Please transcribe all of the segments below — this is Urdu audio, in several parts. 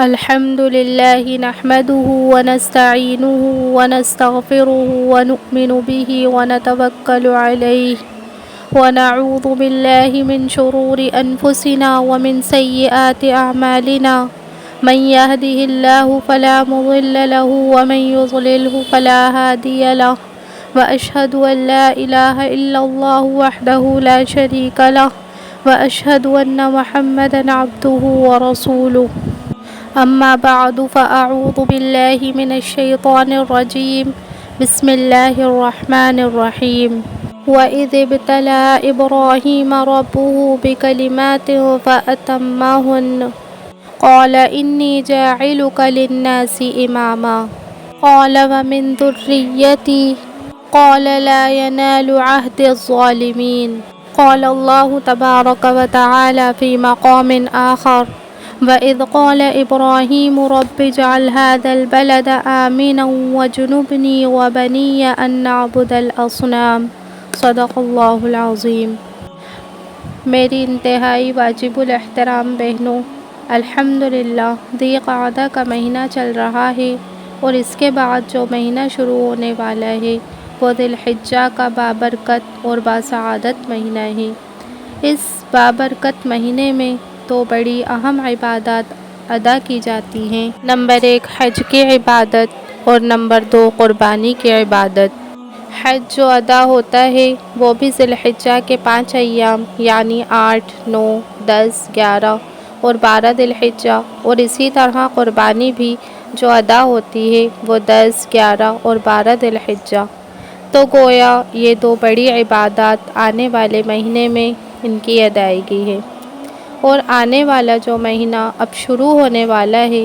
الحمد لله نحمده ونستعينه ونستغفره ونؤمن به ونتوكل عليه ونعوذ بالله من شرور أنفسنا ومن سيئات أعمالنا من يهده الله فلا مضل له ومن يضلله فلا هادي له وأشهد أن لا إله إلا الله وحده لا شريك له وأشهد أن محمدا عبده ورسوله أما بعد فأعوذ بالله من الشيطان الرجيم بسم الله الرحمن الرحيم وإذ ابتلى إبراهيم ربه بكلمات فأتمهن قال إني جاعلك للناس إماما قال ومن ذريتي قال لا ينال عهد الظالمين قال الله تبارك وتعالى في مقام آخر وَإِذْ قَالَ إِبْرَاهِيمُ رَبِّ اجْعَلْ هَذَا الْبَلَدَ آمِنًا وَاجْنُبْنِي وَبَنِيَّ أَن نَّعْبُدَ الْأَصْنَامَ صدق اللہ العظیم۔ میری انتہائی واجب الاحترام بہنوں، الحمدللہ ذی قعدہ کا مہینہ چل رہا ہے اور اس کے بعد جو مہینہ شروع ہونے والا ہے وہ ذی الحجہ کا بابرکت اور باسعادت مہینہ ہے۔ اس بابرکت مہینے میں تو بڑی اہم عبادات ادا کی جاتی ہیں۔ نمبر 1 حج کی عبادت اور نمبر 2 قربانی کی عبادت۔ حج جو ادا ہوتا ہے وہ بھی ذی الحجہ کے 5 ایام یعنی 8، 9، 10، 11 اور 12 ذی الحجہ، اور اسی طرح قربانی بھی جو ادا ہوتی ہے وہ 10، 11 اور 12 ذی الحجہ۔ تو گویا یہ 2 بڑی عبادات آنے والے مہینے میں ان کی ادائیگی ہے، اور آنے والا جو مہینہ اب شروع ہونے والا ہے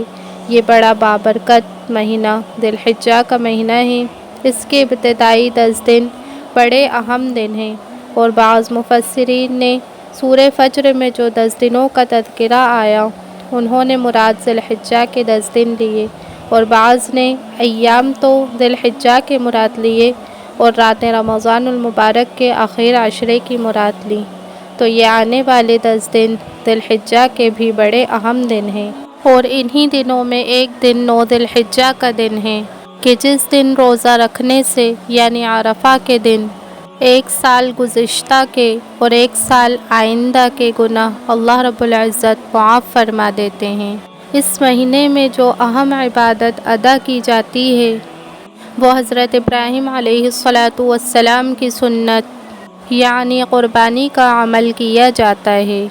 یہ بڑا بابرکت مہینہ ذی الحجہ کا مہینہ ہے۔ اس کے ابتدائی 10 دن بڑے اہم دن ہیں، اور بعض مفسرین نے سورہ فجر میں جو 10 دنوں کا تذکرہ آیا انہوں نے مراد ذی الحجہ کے 10 دن لیے، اور بعض نے ایام تو ذی الحجہ کے مراد لیے اور رات رمضان المبارک کے آخر عشرے کی مراد لی۔ تو یہ آنے والے 10 دن ذی الحجہ کے بھی بڑے اہم دن ہیں، اور انہی دنوں میں ایک دن 9 ذی الحجہ کا دن ہے کہ جس دن روزہ رکھنے سے یعنی عرفہ کے دن 1 سال گزشتہ کے اور 1 سال آئندہ کے گناہ اللہ رب العزت معاف فرما دیتے ہیں۔ اس مہینے میں جو اہم عبادت ادا کی جاتی ہے وہ حضرت ابراہیم علیہ السلام کی سنت یعنی قربانی کا عمل کیا جاتا ہے۔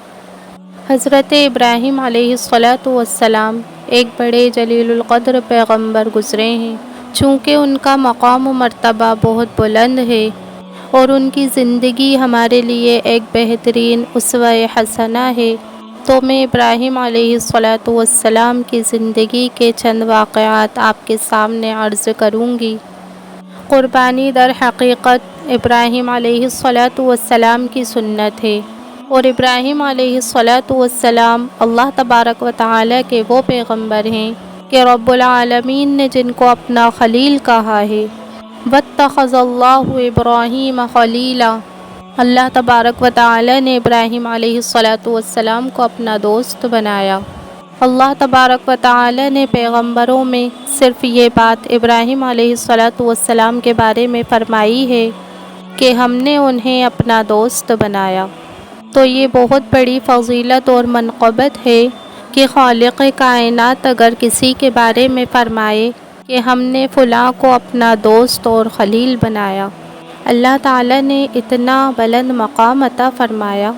حضرت ابراہیم علیہ السلام ایک بڑے جلیل القدر پیغمبر گزرے ہیں۔ چونکہ ان کا مقام و مرتبہ بہت بلند ہے اور ان کی زندگی ہمارے لیے ایک بہترین اسوہ حسنہ ہے، تو میں ابراہیم علیہ السلام کی زندگی کے چند واقعات آپ کے سامنے عرض کروں گی۔ قربانی در حقیقت ابراہیم علیہ السلام کی سنت ہے، اور ابراہیم علیہ السلام اللہ تبارک و تعالیٰ کے وہ پیغمبر ہیں کہ رب العالمین نے جن کو اپنا خلیل کہا ہے۔ وَاتَّخَذَ اللَّهُ إِبْرَاهِيمَ خَلِيلًا، اللہ تبارک و تعالیٰ نے ابراہیم علیہ السلام کو اپنا دوست بنایا۔ اللہ تبارک و تعالیٰ نے پیغمبروں میں صرف یہ بات ابراہیم علیہ السلام کے بارے میں فرمائی ہے کہ ہم نے انہیں اپنا دوست بنایا۔ تو یہ بہت بڑی فضیلت اور منقبت ہے کہ خالق کائنات اگر کسی کے بارے میں فرمائے کہ ہم نے فلاں کو اپنا دوست اور خلیل بنایا، اللہ تعالیٰ نے اتنا بلند مقام عطا فرمایا،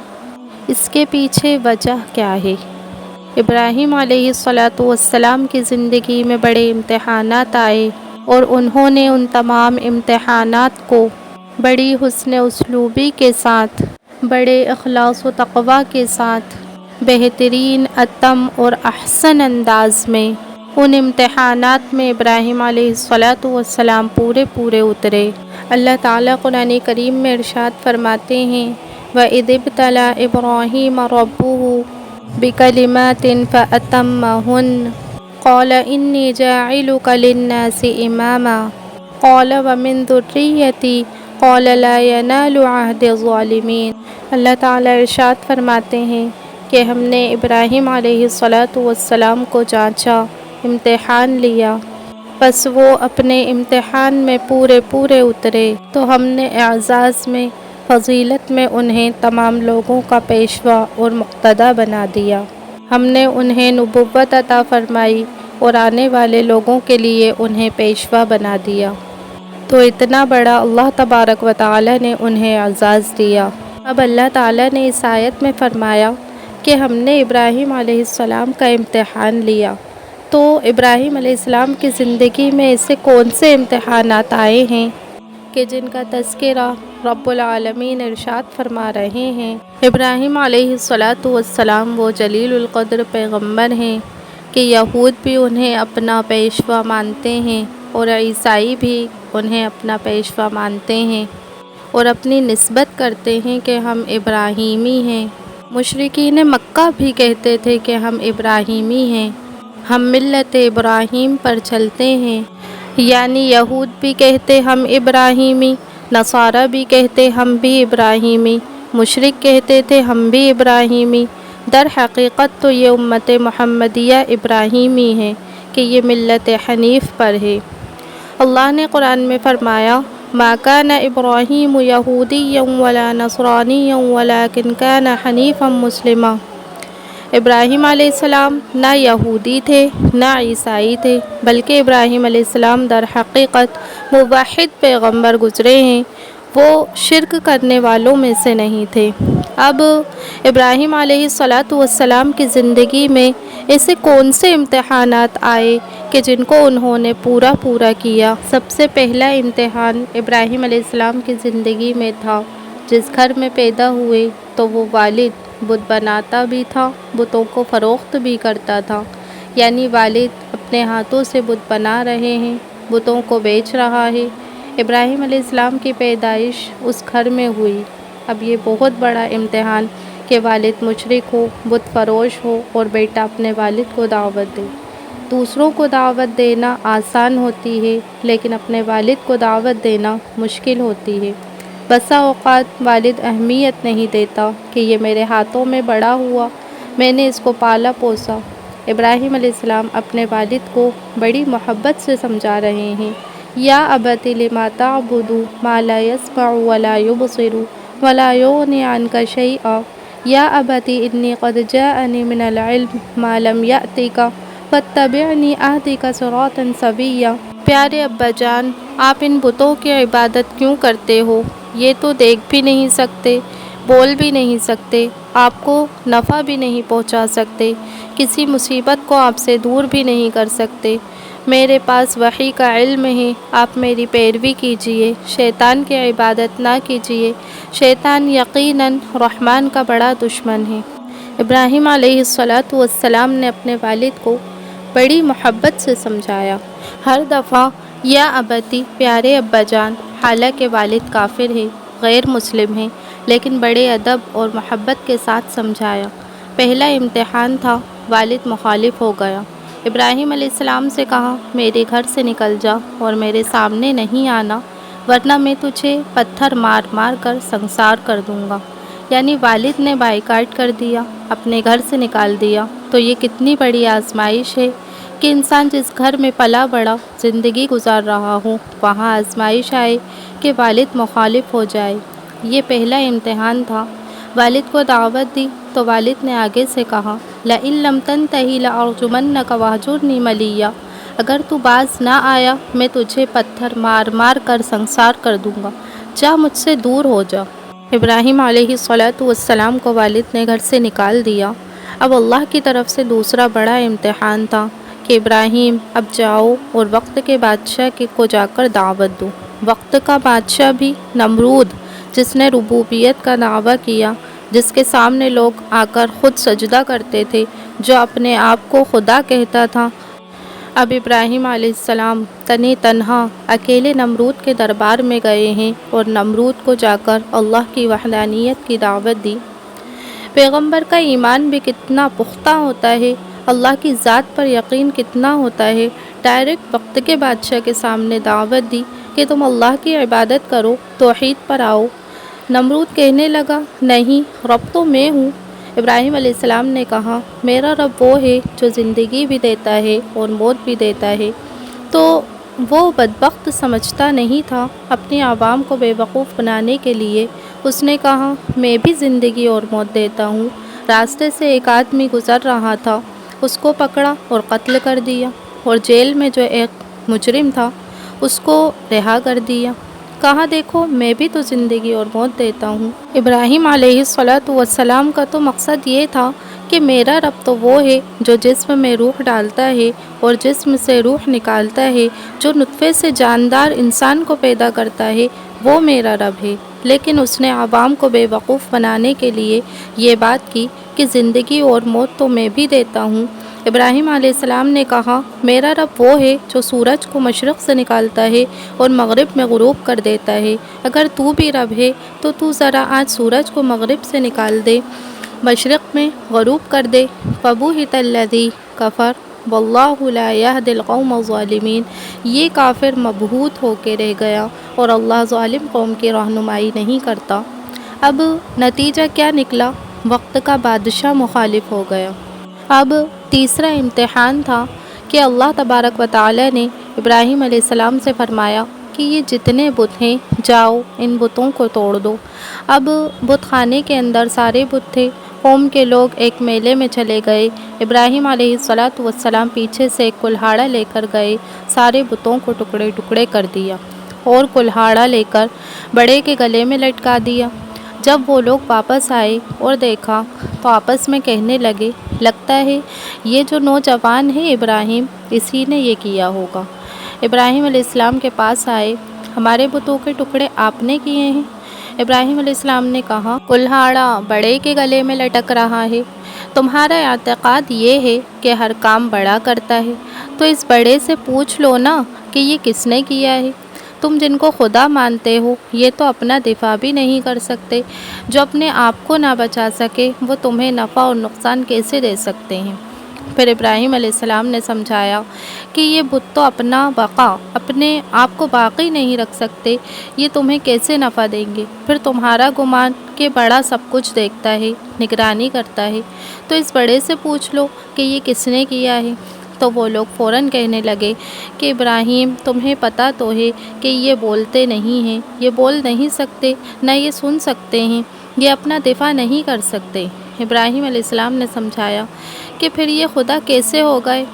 اس کے پیچھے وجہ کیا ہے؟ ابراہیم علیہ السلام کی زندگی میں بڑے امتحانات آئے، اور انہوں نے ان تمام امتحانات کو بڑی حسن اسلوبی کے ساتھ، بڑے اخلاص و تقویٰ کے ساتھ، بہترین اتم اور احسن انداز میں ان امتحانات میں ابراہیم علیہ السلام پورے اترے۔ اللہ تعالیٰ قرآن کریم میں ارشاد فرماتے ہیں وَإِذِ ابْتَلَىٰ إِبْرَاهِيمَ رَبُّهُ بِكَلِمَاتٍ فَأَتَمَّهُنَّ قَالَ إِنِّي جَاعِلُكَ لِلنَّاسِ إِمَامًا قَالَ وَمِن ذُرِّيَّتِي قَالَ لَا يَنَالُ عَهْدِ الظَّالِمِينَ۔ اللہ تعالیٰ ارشاد فرماتے ہیں کہ ہم نے ابراہیم علیہ السلام کو جانچا، امتحان لیا، بس وہ اپنے امتحان میں پورے اترے تو ہم نے اعزاز میں، فضیلت میں انہیں تمام لوگوں کا پیشوا اور مقتدی بنا دیا۔ ہم نے انہیں نبوت عطا فرمائی اور آنے والے لوگوں کے لیے انہیں پیشوا بنا دیا۔ تو اتنا بڑا اللہ تبارک و تعالی نے انہیں اعزاز دیا۔ اب اللہ تعالیٰ نے اس آیت میں فرمایا کہ ہم نے ابراہیم علیہ السلام کا امتحان لیا۔ تو ابراہیم علیہ السلام کی زندگی میں ایسے کون سے امتحانات آئے ہیں کہ جن کا تذکرہ رب العالمین ارشاد فرما رہے ہیں۔ ابراہیم علیہ السلام وہ جلیل القدر پیغمبر ہیں کہ یہود بھی انہیں اپنا پیشوا مانتے ہیں اور عیسائی بھی انہیں اپنا پیشوا مانتے ہیں اور اپنی نسبت کرتے ہیں کہ ہم ابراہیمی ہیں۔ مشرکین مکہ بھی کہتے تھے کہ ہم ابراہیمی ہیں، ہم ملت ابراہیم پر چلتے ہیں، یعنی یہود بھی کہتے ہم ابراہیمی، نصارہ بھی کہتے ہم بھی ابراہیمی، مشرک کہتے تھے ہم بھی ابراہیمی۔ در حقیقت تو یہ امت محمدیہ ابراہیمی ہے کہ یہ ملت حنیف پر ہے۔ اللہ نے قرآن میں فرمایا ما كان ابراہیم یہودیا ولا نصرانیا ولکن كان حنیفا مسلما۔ ابراہیم علیہ السلام نہ یہودی تھے نہ عیسائی تھے، بلکہ ابراہیم علیہ السلام در حقیقت موحد پیغمبر گزرے ہیں، وہ شرک کرنے والوں میں سے نہیں تھے۔ اب ابراہیم علیہ السلام کی زندگی میں ایسے کون سے امتحانات آئے کہ جن کو انہوں نے پورا کیا۔ سب سے پہلا امتحان ابراہیم علیہ السلام کی زندگی میں تھا، جس گھر میں پیدا ہوئے تو وہ والد بت بناتا بھی تھا، بتوں کو فروخت بھی کرتا تھا، یعنی والد اپنے ہاتھوں سے بت بنا رہے ہیں، بتوں کو بیچ رہا ہے۔ ابراہیم علیہ السلام کی پیدائش اس گھر میں ہوئی۔ اب یہ بہت بڑا امتحان کہ والد مشرک ہو، بت فروش ہو اور بیٹا اپنے والد کو دعوت دے۔ دوسروں کو دعوت دینا آسان ہوتی ہے، لیکن اپنے والد کو دعوت دینا مشکل ہوتی ہے۔ بسا اوقات والد اہمیت نہیں دیتا کہ یہ میرے ہاتھوں میں بڑا ہوا، میں نے اس کو پالا پوسا۔ ابراہیم علیہ السلام اپنے والد کو بڑی محبت سے سمجھا رہے ہیں، یا ابت لما تعبد ما لا يسمع ولا يبصر ولا یغنی عنک شیئا، یا ابت انی قد جاءنی من العلم ما لم یأتک فاتبعنی اہدک صراطا سویا۔ پیارے ابا جان، آپ ان بتوں کی عبادت کیوں کرتے ہو؟ یہ تو دیکھ بھی نہیں سکتے، بول بھی نہیں سکتے، آپ کو نفع بھی نہیں پہنچا سکتے، کسی مصیبت کو آپ سے دور بھی نہیں کر سکتے۔ میرے پاس وحی کا علم ہے، آپ میری پیروی کیجئے، شیطان کی عبادت نہ کیجئے، شیطان یقیناً رحمان کا بڑا دشمن ہے۔ ابراہیم علیہ السلام نے اپنے والد کو بڑی محبت سے سمجھایا۔ ہر دفعہ یا ابتی، پیارے ابا جان، حالانکہ والد کافر ہے، غیر مسلم ہیں، لیکن بڑے ادب اور محبت کے ساتھ سمجھایا۔ پہلا امتحان تھا، والد مخالف ہو گیا۔ ابراہیم علیہ السلام سے کہا میرے گھر سے نکل جا اور میرے سامنے نہیں آنا، ورنہ میں تجھے پتھر مار کر سنسار کر دوں گا۔ یعنی والد نے بائیکاٹ کر دیا، اپنے گھر سے نکال دیا۔ تو یہ کتنی بڑی آزمائش ہے کہ انسان جس گھر میں پلا بڑا زندگی گزار رہا ہو، وہاں آزمائش آئے کہ والد مخالف ہو جائے۔ یہ پہلا امتحان تھا۔ والد کو دعوت دی تو والد نے آگے سے کہا لئن لم تنتہی لأرجمنک واہجرنی ملیہ، اگر تو باز نہ آیا میں تجھے پتھر مار کر سنسار کر دوں گا، جا مجھ سے دور ہو جا۔ ابراہیم علیہ السلام کو والد نے گھر سے نکال دیا۔ اب اللہ کی طرف سے دوسرا بڑا امتحان تھا کہ ابراہیم اب جاؤ اور وقت کے بادشاہ کو جا کر دعوت دو۔ وقت کا بادشاہ بھی نمرود، جس نے ربوبیت کا دعویٰ کیا، جس کے سامنے لوگ آ کر خود سجدہ کرتے تھے، جو اپنے آپ کو خدا کہتا تھا۔ اب ابراہیم علیہ السلام تنہا اکیلے نمرود کے دربار میں گئے ہیں اور نمرود کو جا کر اللہ کی وحدانیت کی دعوت دی۔ پیغمبر کا ایمان بھی کتنا پختہ ہوتا ہے، اللہ کی ذات پر یقین کتنا ہوتا ہے۔ ڈائریکٹ وقت کے بادشاہ کے سامنے دعوت دی کہ تم اللہ کی عبادت کرو، توحید پر آؤ۔ نمرود کہنے لگا نہیں، رب تو میں ہوں، ابراہیم علیہ السلام نے کہا میرا رب وہ ہے جو زندگی بھی دیتا ہے اور موت بھی دیتا ہے۔ تو وہ بدبخت سمجھتا نہیں تھا، اپنی عوام کو بے وقوف بنانے کے لیے اس نے کہا میں بھی زندگی اور موت دیتا ہوں۔ راستے سے ایک آدمی گزر رہا تھا، اس کو پکڑا اور قتل کر دیا، اور جیل میں جو ایک مجرم تھا اس کو رہا کر دیا۔ کہا دیکھو میں بھی تو زندگی اور موت دیتا ہوں۔ ابراہیم علیہ السلام کا تو مقصد یہ تھا کہ میرا رب تو وہ ہے جو جسم میں روح ڈالتا ہے اور جسم سے روح نکالتا ہے، جو نطفے سے جاندار انسان کو پیدا کرتا ہے، وہ میرا رب ہے۔ لیکن اس نے عوام کو بے وقوف بنانے کے لیے یہ بات کی کہ زندگی اور موت تو میں بھی دیتا ہوں۔ ابراہیم علیہ السلام نے کہا میرا رب وہ ہے جو سورج کو مشرق سے نکالتا ہے اور مغرب میں غروب کر دیتا ہے۔ اگر تو بھی رب ہے تو تو ذرا آج سورج کو مغرب سے نکال دے، مشرق میں غروب کر دے۔ فَبُہِتَ الَّذِی کَفَرَ وَاللَّهُ لَا يَهْدِي الْقَوْمَ الظَّالِمِينَ۔ یہ کافر مبہوت ہو کے رہ گیا اور اللہ ظالم قوم کی رہنمائی نہیں کرتا۔ اب نتیجہ کیا نکلا؟ وقت کا بادشاہ مخالف ہو گیا۔ اب تیسرا امتحان تھا کہ اللہ تبارک و تعالی نے ابراہیم علیہ السلام سے فرمایا کہ یہ جتنے بت ہیں جاؤ ان بتوں کو توڑ دو۔ اب بت خانے کے اندر سارے بت تھے، قوم کے لوگ ایک میلے میں چلے گئے، ابراہیم علیہ السلام پیچھے سے ایک کلہاڑا لے کر گئے، سارے بتوں کو ٹکڑے ٹکڑے کر دیا اور کلہاڑا لے کر بڑے کے گلے میں لٹکا دیا۔ جب وہ لوگ واپس آئے اور دیکھا تو آپس میں کہنے لگے لگتا ہے یہ جو نوجوان ہے ابراہیم اسی نے یہ کیا ہوگا۔ ابراہیم علیہ السلام کے پاس آئے، ہمارے بتوں کے ٹکڑے آپ نے کیے ہیں؟ ابراہیم علیہ السلام نے کہا کلہاڑا بڑے کے گلے میں لٹک رہا ہے، تمہارا اعتقاد یہ ہے کہ ہر کام بڑا کرتا ہے، تو اس بڑے سے پوچھ لو نا کہ یہ کس نے کیا ہے۔ تم جن کو خدا مانتے ہو یہ تو اپنا دفاع بھی نہیں کر سکتے، جو اپنے آپ کو نہ بچا سکے وہ تمہیں نفع اور نقصان کیسے دے سکتے ہیں؟ پھر ابراہیم علیہ السلام نے سمجھایا کہ یہ بت تو اپنے آپ کو باقی نہیں رکھ سکتے، یہ تمہیں کیسے نفع دیں گے؟ پھر تمہارا گمان کہ بڑا سب کچھ دیکھتا ہے، نگرانی کرتا ہے، تو اس بڑے سے پوچھ لو کہ یہ کس نے کیا ہے۔ تو وہ لوگ فوراً کہنے لگے کہ ابراہیم تمہیں پتہ تو ہے کہ یہ بولتے نہیں ہیں، یہ بول نہیں سکتے، نہ یہ سن سکتے ہیں، یہ اپنا دفاع نہیں کر سکتے۔ ابراہیم علیہ السلام نے سمجھایا کہ پھر یہ خدا کیسے ہو گئے؟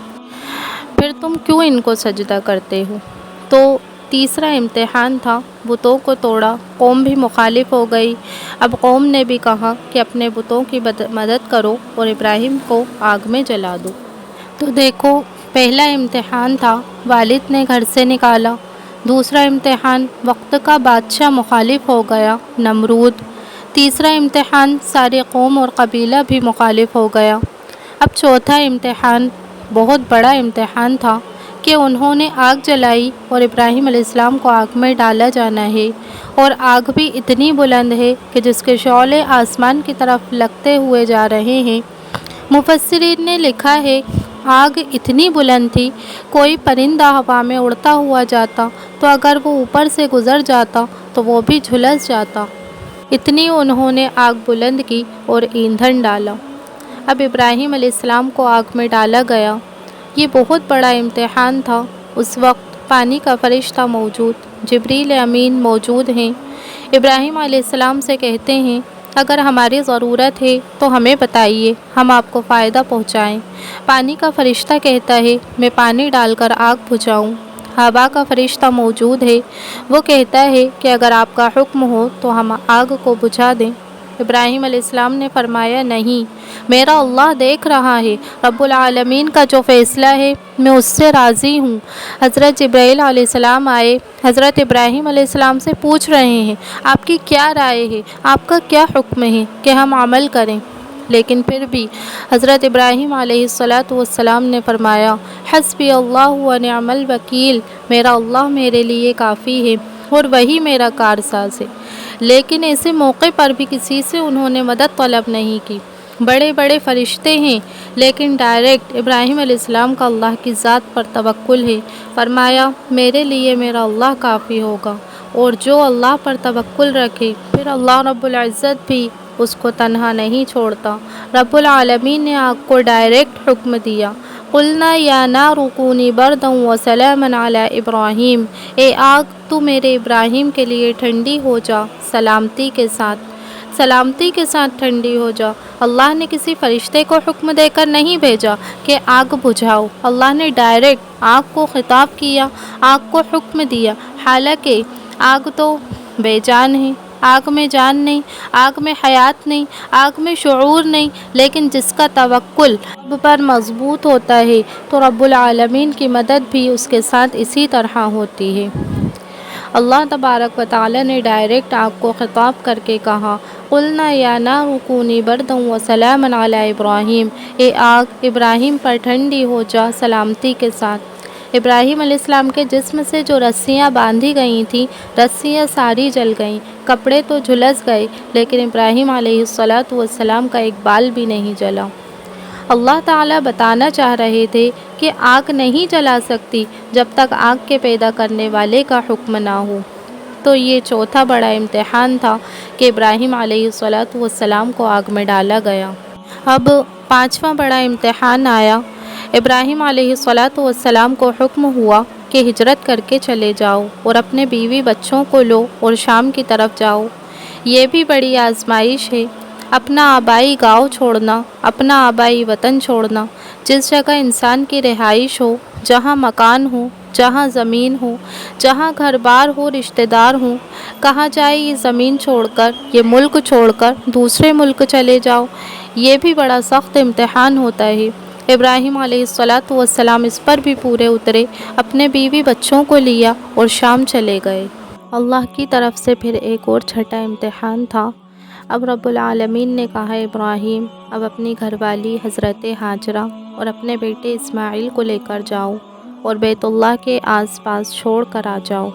پھر تم کیوں ان کو سجدہ کرتے ہو؟ تو تیسرا امتحان تھا، بتوں کو توڑا، قوم بھی مخالف ہو گئی۔ اب قوم نے بھی کہا کہ اپنے بتوں کی مدد کرو اور ابراہیم کو آگ میں جلا دو۔ تو دیکھو پہلا امتحان تھا والد نے گھر سے نکالا، دوسرا امتحان وقت کا بادشاہ مخالف ہو گیا نمرود، تیسرا امتحان ساری قوم اور قبیلہ بھی مخالف ہو گیا۔ اب چوتھا امتحان بہت بڑا امتحان تھا کہ انہوں نے آگ جلائی اور ابراہیم علیہ السلام کو آگ میں ڈالا جانا ہے، اور آگ بھی اتنی بلند ہے کہ جس کے شعلے آسمان کی طرف لگتے ہوئے جا رہے ہیں۔ مفسرین نے لکھا ہے آگ اتنی بلند تھی کوئی پرندہ ہوا میں اڑتا ہوا جاتا تو اگر وہ اوپر سے گزر جاتا تو وہ بھی جھلس جاتا، اتنی انہوں نے آگ بلند کی اور ایندھن ڈالا۔ اب ابراہیم علیہ السلام کو آگ میں ڈالا گیا، یہ بہت بڑا امتحان تھا۔ اس وقت پانی کا فرشتہ موجود، جبریل امین موجود ہیں، ابراہیم علیہ السلام سے کہتے ہیں اگر ہماری ضرورت ہے تو ہمیں بتائیے، ہم آپ کو فائدہ پہنچائیں۔ پانی کا فرشتہ کہتا ہے میں پانی ڈال کر آگ بجھاؤں۔ ہوا کا فرشتہ موجود ہے، وہ کہتا ہے کہ اگر آپ کا حکم ہو تو ہم آگ کو بجھا دیں۔ ابراہیم علیہ السلام نے فرمایا نہیں، میرا اللہ دیکھ رہا ہے، رب العالمین کا جو فیصلہ ہے میں اس سے راضی ہوں۔ حضرت جبرائیل علیہ السلام آئے، حضرت ابراہیم علیہ السلام سے پوچھ رہے ہیں آپ کی کیا رائے ہے، آپ کا کیا حکم ہے کہ ہم عمل کریں؟ لیکن پھر بھی حضرت ابراہیم علیہ السلام نے فرمایا حسبی اللہ و نعم الوکیل، میرا اللہ میرے لیے کافی ہے اور وہی میرا کارساز ہے۔ لیکن ایسے موقع پر بھی کسی سے انہوں نے مدد طلب نہیں کی، بڑے بڑے فرشتے ہیں لیکن ڈائریکٹ ابراہیم علیہ السلام کا اللہ کی ذات پر توکل ہے۔ فرمایا میرے لیے میرا اللہ کافی ہوگا، اور جو اللہ پر توکل رکھے پھر اللہ رب العزت بھی اس کو تنہا نہیں چھوڑتا۔ رب العالمین نے آگ کو ڈائریکٹ حکم دیا، قلنا یا نار کونی بردا وسلاما علی ابراہیم، اے آگ تو میرے ابراہیم کے لیے ٹھنڈی ہو جا، سلامتی کے ساتھ ٹھنڈی ہو جا۔ اللہ نے کسی فرشتے کو حکم دے کر نہیں بھیجا کہ آگ بجھاؤ، اللہ نے ڈائریکٹ آگ کو خطاب کیا، آگ کو حکم دیا، حالانکہ آگ تو بے جان ہے، آگ میں جان نہیں، آگ میں حیات نہیں، آگ میں شعور نہیں، لیکن جس کا توکل رب پر مضبوط ہوتا ہے تو رب العالمین کی مدد بھی اس کے ساتھ اسی طرح ہوتی ہے۔ اللہ تبارک و تعالی نے ڈائریکٹ آگ کو خطاب کر کے کہا، قلنا یا نار کونی بردا وسلاما علی ابراہیم، اے آگ ابراہیم پر ٹھنڈی ہو جا، سلامتی کے ساتھ۔ ابراہیم علیہ السلام کے جسم سے جو رسیاں باندھی گئی تھیں، رسیاں ساری جل گئیں، کپڑے تو جھلس گئے، لیکن ابراہیم علیہ السلام کا ایک بال بھی نہیں جلا۔ اللہ تعالیٰ بتانا چاہ رہے تھے کہ آگ نہیں جلا سکتی جب تک آگ کے پیدا کرنے والے کا حکم نہ ہو۔ تو یہ چوتھا بڑا امتحان تھا کہ ابراہیم علیہ السلام کو آگ میں ڈالا گیا۔ اب پانچواں بڑا امتحان آیا۔ ابراہیم علیہ السلام کو حکم ہوا کہ ہجرت کر کے چلے جاؤ اور اپنے بیوی بچوں کو لو اور شام کی طرف جاؤ۔ یہ بھی بڑی آزمائش ہے، اپنا آبائی گاؤں چھوڑنا، اپنا آبائی وطن چھوڑنا، جس جگہ انسان کی رہائش ہو، جہاں مکان ہو، جہاں زمین ہو، جہاں گھر بار ہو، رشتہ دار ہوں، کہاں جائے یہ زمین چھوڑ کر، یہ ملک چھوڑ کر دوسرے ملک چلے جاؤ۔ یہ بھی بڑا سخت امتحان ہوتا ہے۔ ابراہیم علیہ السلام اس پر بھی پورے اترے، اپنے بیوی بچوں کو لیا اور شام چلے گئے۔ اللہ کی طرف سے پھر ایک اور چھٹا امتحان تھا۔ اب رب العالمین نے کہا، ابراہیم اب اپنی گھر والی حضرت ہاجرہ اور اپنے بیٹے اسماعیل کو لے کر جاؤ اور بیت اللہ کے آس پاس چھوڑ کر آ جاؤ۔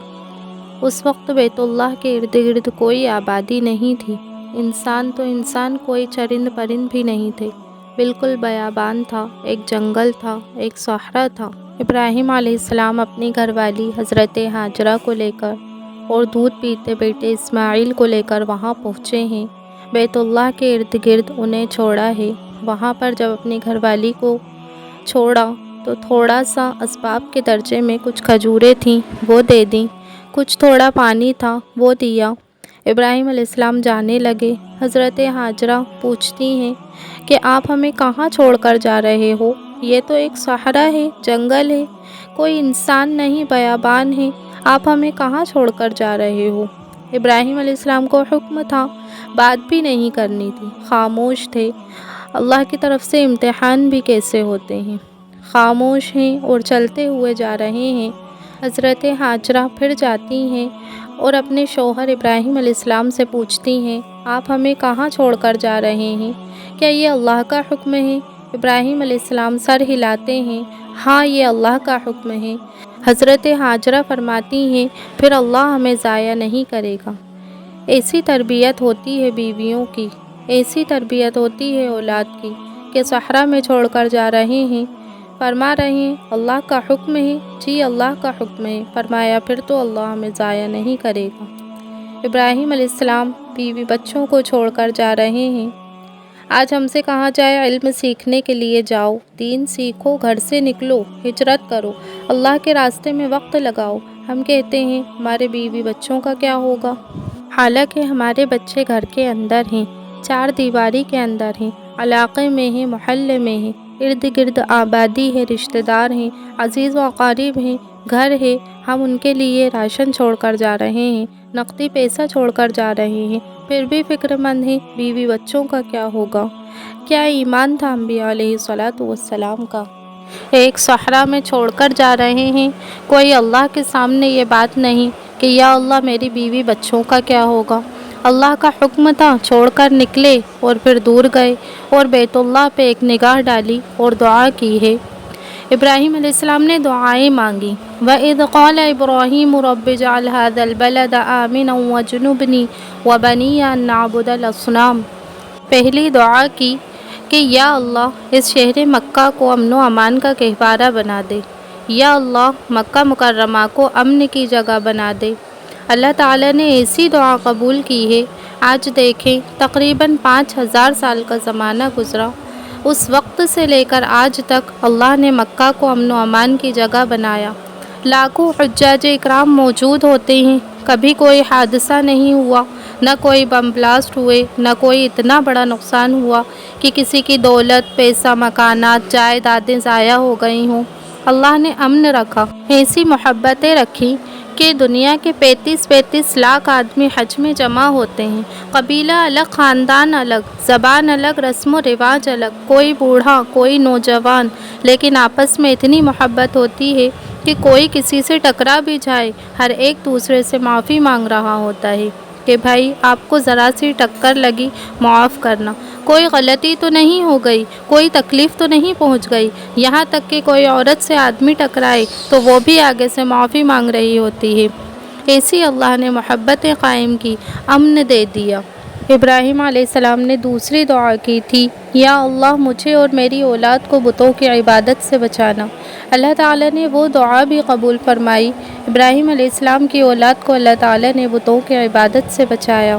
اس وقت بیت اللہ کے ارد گرد کوئی آبادی نہیں تھی، انسان تو انسان، کوئی چرند پرند بھی نہیں تھے، بالکل بیابان تھا، ایک جنگل تھا، ایک صحرا تھا۔ ابراہیم علیہ السلام اپنی گھر والی حضرت ہاجرہ کو لے کر اور دودھ پیتے بیٹے اسماعیل کو لے کر وہاں پہنچے ہیں، بیت اللہ کے ارد گرد انہیں چھوڑا ہے۔ وہاں پر جب اپنی گھر والی کو چھوڑا تو تھوڑا سا اسباب کے درجے میں کچھ کھجوریں تھیں، وہ دے دیں، کچھ تھوڑا پانی تھا، وہ دیا۔ ابراہیم علیہ السلام جانے لگے۔ حضرت ہاجرہ پوچھتی ہیں کہ آپ ہمیں کہاں چھوڑ کر جا رہے ہو؟ یہ تو ایک صحرا ہے، جنگل ہے، کوئی انسان نہیں، بیابان ہے، آپ ہمیں کہاں چھوڑ کر جا رہے ہو؟ ابراہیم علیہ السلام کو حکم تھا، بات بھی نہیں کرنی تھی، خاموش تھے۔ اللہ کی طرف سے امتحان بھی کیسے ہوتے ہیں، خاموش ہیں اور چلتے ہوئے جا رہے ہیں۔ حضرت ہاجرہ پھر جاتی ہیں اور اپنے شوہر ابراہیم علیہ السلام سے پوچھتی ہیں، آپ ہمیں کہاں چھوڑ کر جا رہے ہیں؟ کیا یہ اللہ کا حکم ہے؟ ابراہیم علیہ السلام سر ہلاتے ہیں، ہاں یہ اللہ کا حکم ہے۔ حضرت ہاجرہ فرماتی ہیں، پھر اللہ ہمیں ضائع نہیں کرے گا۔ ایسی تربیت ہوتی ہے بیویوں کی، ایسی تربیت ہوتی ہے اولاد کی کہ صحرا میں چھوڑ کر جا رہے ہیں، فرما رہے ہیں اللہ کا حکم ہے، جی اللہ کا حکم ہے، فرمایا پھر تو اللہ ہمیں ضائع نہیں کرے گا۔ ابراہیم علیہ السلام بیوی بچوں کو چھوڑ کر جا رہے ہیں۔ آج ہم سے کہا جائے علم سیکھنے کے لیے جاؤ، دین سیکھو، گھر سے نکلو، ہجرت کرو، اللہ کے راستے میں وقت لگاؤ، ہم کہتے ہیں ہمارے بیوی بچوں کا کیا ہوگا؟ حالانکہ ہمارے بچے گھر کے اندر ہیں، چار دیواری کے اندر ہیں، علاقے میں ہیں، محلے میں ہیں، ارد گرد آبادی ہے، رشتہ دار ہیں، عزیز و اقارب ہیں، گھر ہے، ہم ان کے لیے راشن چھوڑ کر جا رہے ہیں، نقدی پیسہ چھوڑ کر جا رہے ہیں، پھر بھی فکر مند ہیں بیوی بچوں کا کیا ہوگا؟ کیا ایمان تھا انبیاء علیہ السلام کا؟ ایک صحرا میں چھوڑ کر جا رہے ہیں، کوئی اللہ کے سامنے یہ بات نہیں کہ یا اللہ میری بیوی بچوں کا کیا ہوگا؟ اللہ کا حکم تھا، چھوڑ کر نکلے اور پھر دور گئے اور بیت اللہ پہ ایک نگاہ ڈالی اور دعا کی ہے۔ ابراہیم علیہ السلام نے دعائیں مانگی، وَإِذْ قَالَ إِبْرَاهِيمُ رَبِّ اجْعَلْ هَٰذَا الْبَلَدَ آمِنًا وَاجْنُبْنِي وَبَنِيَّ أَن نَّعْبُدَ الْأَصْنَامَ۔ پہلی دعا کی کہ یا اللہ اس شہر مکہ کو امن و امان کا گہوارہ بنا دے، یا اللہ مکہ مکرمہ کو امن کی جگہ بنا دے۔ اللہ تعالیٰ نے ایسی دعا قبول کی ہے، آج دیکھیں تقریباً 5000 سال کا زمانہ گزرا، اس وقت سے لے کر آج تک اللہ نے مکہ کو امن و امان کی جگہ بنایا۔ لاکھوں حجاج اکرام موجود ہوتے ہیں، کبھی کوئی حادثہ نہیں ہوا، نہ کوئی بم بلاسٹ ہوئے، نہ کوئی اتنا بڑا نقصان ہوا کہ کسی کی دولت، پیسہ، مکانات، جائیدادیں ضائع ہو گئی ہوں۔ اللہ نے امن رکھا، ایسی محبتیں رکھی کہ دنیا کے 35 لاکھ آدمی حج میں جمع ہوتے ہیں، قبیلہ الگ، خاندان الگ، زبان الگ، رسم و رواج الگ، کوئی بوڑھا، کوئی نوجوان، لیکن آپس میں اتنی محبت ہوتی ہے کہ کوئی کسی سے ٹکرا بھی جائے، ہر ایک دوسرے سے معافی مانگ رہا ہوتا ہے کہ بھائی آپ کو ذرا سی ٹکر لگی، معاف کرنا، کوئی غلطی تو نہیں ہو گئی، کوئی تکلیف تو نہیں پہنچ گئی، یہاں تک کہ کوئی عورت سے آدمی ٹکرائے تو وہ بھی آگے سے معافی مانگ رہی ہوتی ہے۔ ایسی اللہ نے محبتیں قائم کی، امن دے دیا۔ ابراہیم علیہ السلام نے دوسری دعا کی تھی، یا اللہ مجھے اور میری اولاد کو بتوں کی عبادت سے بچانا۔ اللہ تعالیٰ نے وہ دعا بھی قبول فرمائی۔ ابراہیم علیہ السلام کی اولاد کو اللہ تعالیٰ نے بتوں کی عبادت سے بچایا۔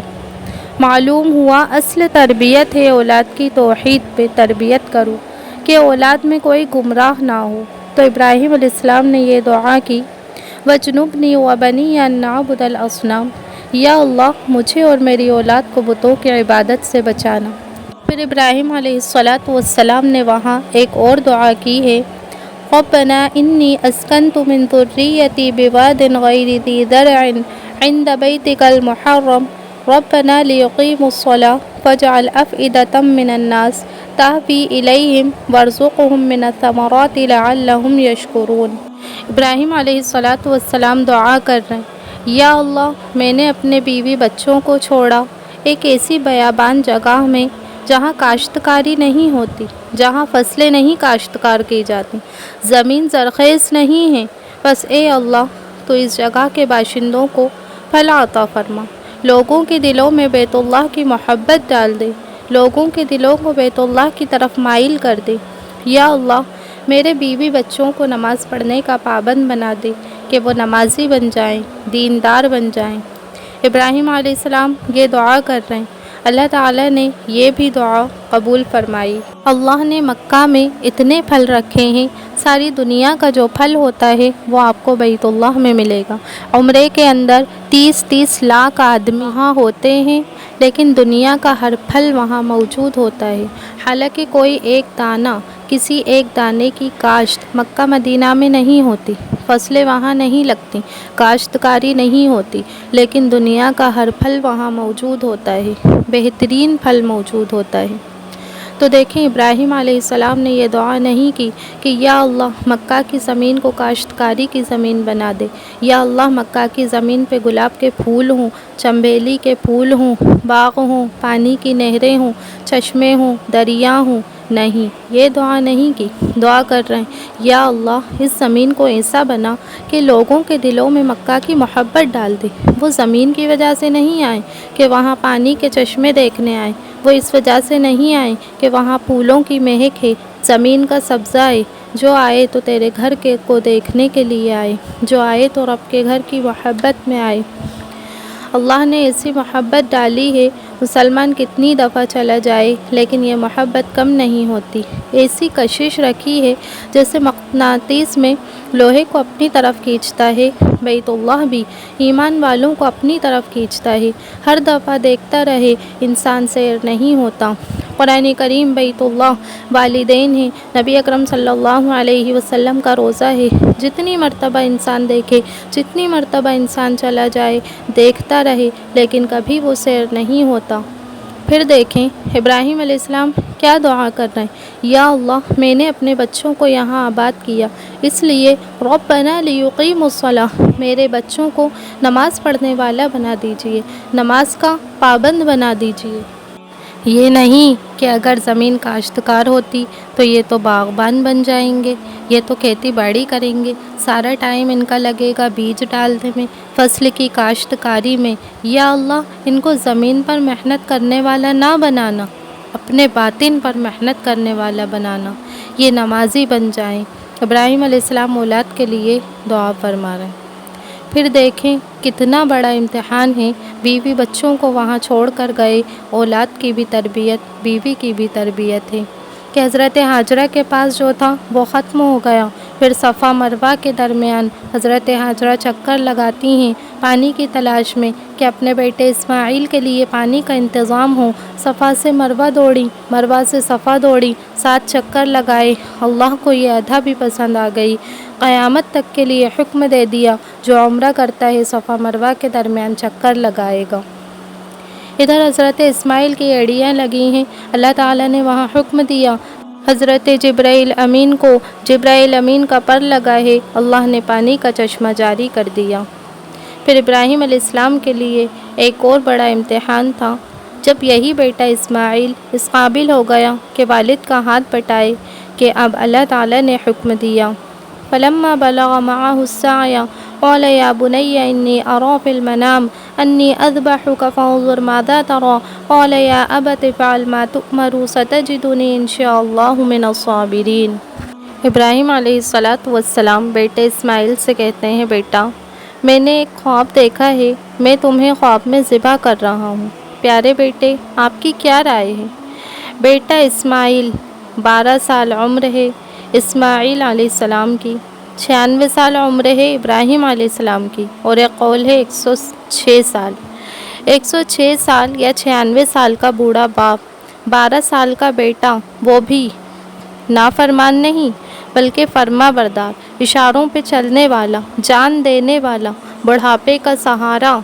معلوم ہوا اصل تربیت ہے اولاد کی توحید پہ تربیت کرو کہ اولاد میں کوئی گمراہ نہ ہو۔ تو ابراہیم علیہ السلام نے یہ دعا کی، وَاجْنُبْنِي وَبَنِيَّ أَن نَّعْبُدَ الْأَصْنَامَ، یا اللہ مجھے اور میری اولاد کو بتوں کی عبادت سے بچانا۔ پھر ابراہیم علیہ السلام نے وہاں ایک اور دعا کی ہے، رَبَّنَا إِنِّي أَسْكَنْتُ مِن ذُرِّيَّتِي بِوَادٍ غَيْرِ ذِي زَرْعٍ عِندَ بَيْتِكَ الْمُحَرَّمِ رَبَّنَا لِيُقِيمُوا الصَّلَاةَ فَاجْعَلْ أَفْئِدَةً مِّنَ النَّاسِ تَهْوِي إِلَيْهِمْ وَارْزُقْهُم مِّنَ الثَّمَرَاتِ لَعَلَّهُمْ يَشْكُرُونَ۔ ابراہیم علیہ السلام دعا کر رہے ہیں، یا اللہ میں نے اپنے بیوی بچوں کو چھوڑا ایک ایسی بیابان جگہ میں جہاں کاشتکاری نہیں ہوتی، جہاں فصلیں نہیں کاشتکار کی جاتی، زمین زرخیز نہیں ہے، بس اے اللہ تو اس جگہ کے باشندوں کو پھل عطا فرما، لوگوں کے دلوں میں بیت اللہ کی محبت ڈال دے، لوگوں کے دلوں کو بیت اللہ کی طرف مائل کر دے۔ یا اللہ میرے بیوی بچوں کو نماز پڑھنے کا پابند بنا دے کہ وہ نمازی بن جائیں، دیندار بن جائیں۔ ابراہیم علیہ السلام یہ دعا کر رہے ہیں، اللہ تعالیٰ نے یہ بھی دعا قبول فرمائی۔ اللہ نے مکہ میں اتنے پھل رکھے ہیں، ساری دنیا کا جو پھل ہوتا ہے وہ آپ کو بیت اللہ میں ملے گا۔ عمرے کے اندر 30 لاکھ آدمی وہاں ہوتے ہیں، لیکن دنیا کا ہر پھل وہاں موجود ہوتا ہے، حالانکہ کوئی ایک دانہ، کسی ایک دانے کی کاشت مکہ مدینہ میں نہیں ہوتی، فصلیں وہاں نہیں لگتی، کاشتکاری نہیں ہوتی، لیکن دنیا کا ہر پھل وہاں موجود ہوتا ہے، بہترین پھل موجود ہوتا ہے۔ تو دیکھیں ابراہیم علیہ السلام نے یہ دعا نہیں کی کہ یا اللہ مکہ کی زمین کو کاشتکاری کی زمین بنا دے، یا اللہ مکہ کی زمین پہ گلاب کے پھول ہوں، چنبیلی کے پھول ہوں، باغ ہوں، پانی کی نہریں ہوں، چشمے ہوں، دریا ہوں۔ نہیں، یہ دعا نہیں کی، دعا کر رہے ہیں یا اللہ اس زمین کو ایسا بنا کہ لوگوں کے دلوں میں مکہ کی محبت ڈال دے، وہ زمین کی وجہ سے نہیں آئے کہ وہاں پانی کے چشمے دیکھنے آئے، وہ اس وجہ سے نہیں آئے کہ وہاں پھولوں کی مہک ہے، زمین کا سبزہ ہے، جو آئے تو تیرے گھر کے کو دیکھنے کے لیے آئے، جو آئے تو رب کے گھر کی محبت میں آئے۔ اللہ نے ایسی محبت ڈالی ہے، مسلمان کتنی دفعہ چلا جائے لیکن یہ محبت کم نہیں ہوتی، ایسی کشش رکھی ہے جیسے مقناطیس میں لوہے کو اپنی طرف کھینچتا ہے، بیت اللہ بھی ایمان والوں کو اپنی طرف کھینچتا ہے، ہر دفعہ دیکھتا رہے انسان سیر نہیں ہوتا۔ قرآن کریم بیت اللہ والدین ہیں، نبی اکرم صلی اللہ علیہ وسلم کا روزہ ہے، جتنی مرتبہ انسان دیکھے، جتنی مرتبہ انسان چلا جائے، دیکھتا رہے، لیکن کبھی وہ سیر نہیں ہوتا۔ پھر دیکھیں ابراہیم علیہ السلام کیا دعا کر رہے ہیں، یا اللہ میں نے اپنے بچوں کو یہاں آباد کیا، اس لیے ربنا لیقیموا الصلاۃ، میرے بچوں کو نماز پڑھنے والا بنا دیجئے، نماز کا پابند بنا دیجئے۔ یہ نہیں کہ اگر زمین کاشتکار ہوتی تو یہ تو باغبان بن جائیں گے، یہ تو کھیتی باڑی کریں گے، سارا ٹائم ان کا لگے گا بیج ڈالنے میں، فصل کی کاشتکاری میں۔ یا اللہ ان کو زمین پر محنت کرنے والا نہ بنانا، اپنے باطن پر محنت کرنے والا بنانا، یہ نمازی بن جائیں۔ ابراہیم علیہ السلام اولاد کے لیے دعا فرما رہے ہیں۔ پھر دیکھیں کتنا بڑا امتحان ہے، بیوی بچوں کو وہاں چھوڑ کر گئے، اولاد کی بھی تربیت، بیوی کی بھی تربیت ہے کہ حضرت ہاجرہ کے پاس جو تھا وہ ختم ہو گیا۔ پھر صفا مروہ کے درمیان حضرت ہاجرہ چکر لگاتی ہیں پانی کی تلاش میں کہ اپنے بیٹے اسماعیل کے لیے پانی کا انتظام ہو۔ صفا سے مروہ دوڑی، مروہ سے صفا دوڑی، 7 چکر لگائے۔ اللہ کو یہ ادا بھی پسند آ گئی، قیامت تک کے لیے حکم دے دیا جو عمرہ کرتا ہے صفا مروہ کے درمیان چکر لگائے گا۔ ادھر حضرت اسماعیل کی ایڑیاں لگی ہیں، اللہ تعالیٰ نے وہاں حکم دیا، حضرت جبرائیل امین کو جبرائیل امین کا پر لگا ہے، اللہ نے پانی کا چشمہ جاری کر دیا۔ پھر ابراہیم علیہ السلام کے لیے ایک اور بڑا امتحان تھا، جب یہی بیٹا اسماعیل اس قابل ہو گیا کہ والد کا ہاتھ بٹائے کہ اب اللہ تعالیٰ نے حکم دیا، فلما بلغ معه السعي قال يا بني إني أرى في المنام أني أذبحك فانظر ماذا ترى قال يا أبت افعل ما تؤمر ستجدني إن شاء الله من الصابرين۔ ابراہیم علیہ السلام بیٹے اسماعیل سے کہتے ہیں، بیٹا میں نے ایک خواب دیکھا ہے، میں تمہیں خواب میں ذبح کر رہا ہوں، پیارے بیٹے آپ کی کیا رائے ہے؟ بیٹا اسماعیل 12 سال عمر ہے اسماعیل علیہ السلام کی، 96 سال عمر ہے ابراہیم علیہ السلام کی، اور ایک قول ہے 106 سال۔ 106 سال یا 96 سال کا بوڑھا باپ، 12 سال کا بیٹا، وہ بھی نافرمان نہیں بلکہ فرما بردار، اشاروں پہ چلنے والا، جان دینے والا، بڑھاپے کا سہارا۔